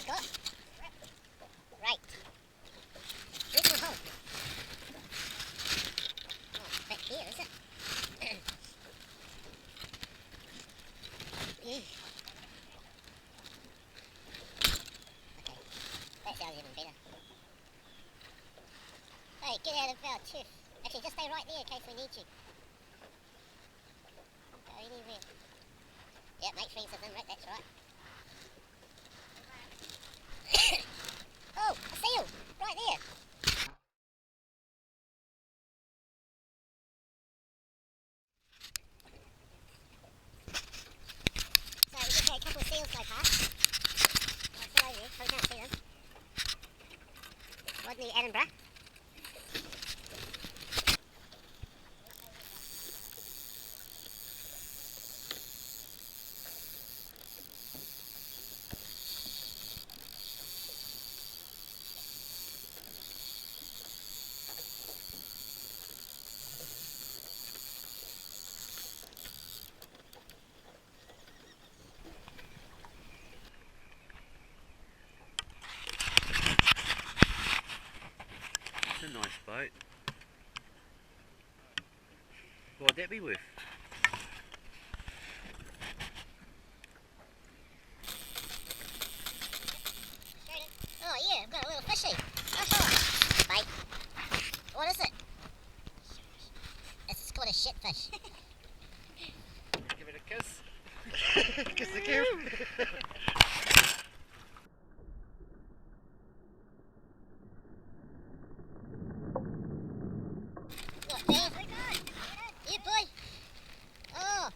I've got. Right. Where's my hole? Oh, back here, is it? Okay. That sounds even better. Hey, get out of our turf. Actually, just stay right there in case we need you. Go anywhere. Yep, make friends with them, right? That's right. Oh, a seal! Right there! So we just had a couple of seals go past. I'll still over there, so we can't see them. Rodney Edinburgh. That's a nice boat. What'd that be worth? Oh yeah, I've got a little fishy. Oh, bait. What is it? It's called a shitfish. Give it a kiss. Kiss the camera. What, Dan? Yeah, boy. Oh.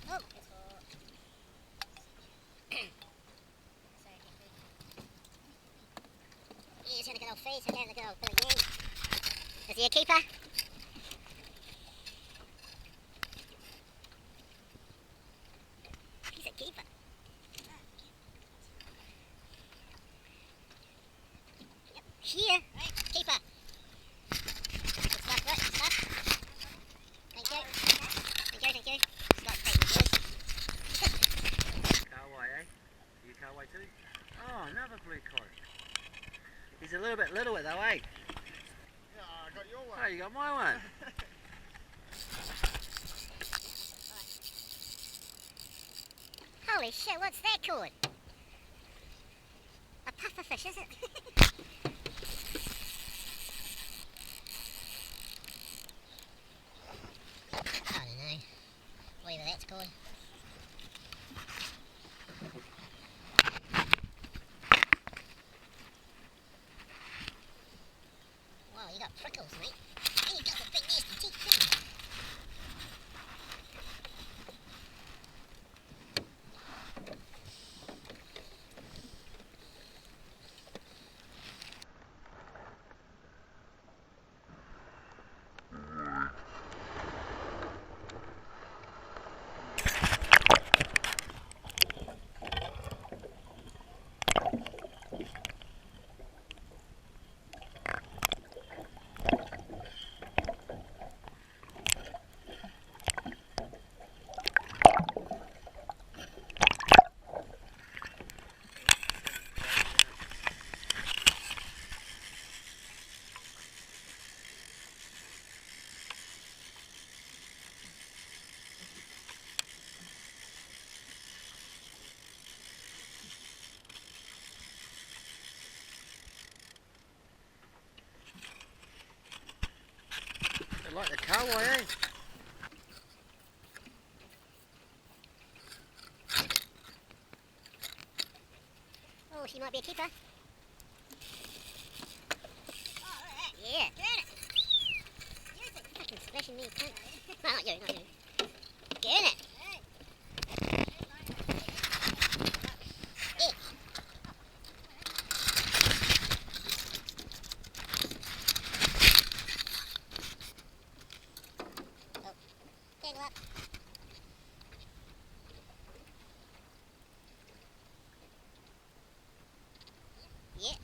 Oh. Yeah, he's having a good old feed, he's having a good old bit of yang. Is he a keeper? He's a keeper. Yep. Here. Keeper. Good stuff, right? Good stuff. Thank you. Thank you. Just like taking yours. Kahawai, eh? Are you kahawai too? Oh, another blue cod. He's a little bit little though, eh? Yeah, I got your one. Oh, you got my one. Holy shit, what's that called? A pufferfish, is it? I don't know. Whatever that's called. Wow, you got prickles, mate. And you got the big nasty teeth too. They like the kahawai, eh? Oh, she might be a keeper. Yeah. You're fucking splashing me, cunt. No, not you. Get in it. Yeah. Oh, tangle up. Yeah.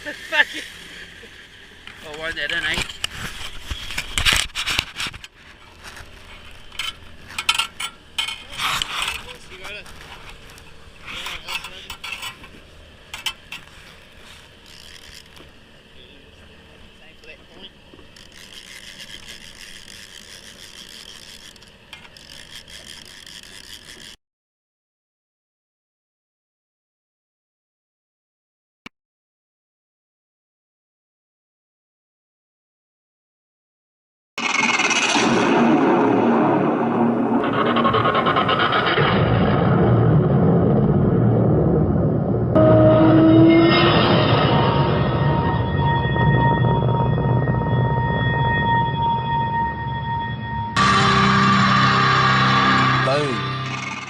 Fuck it. Oh, weren't they, didn't I?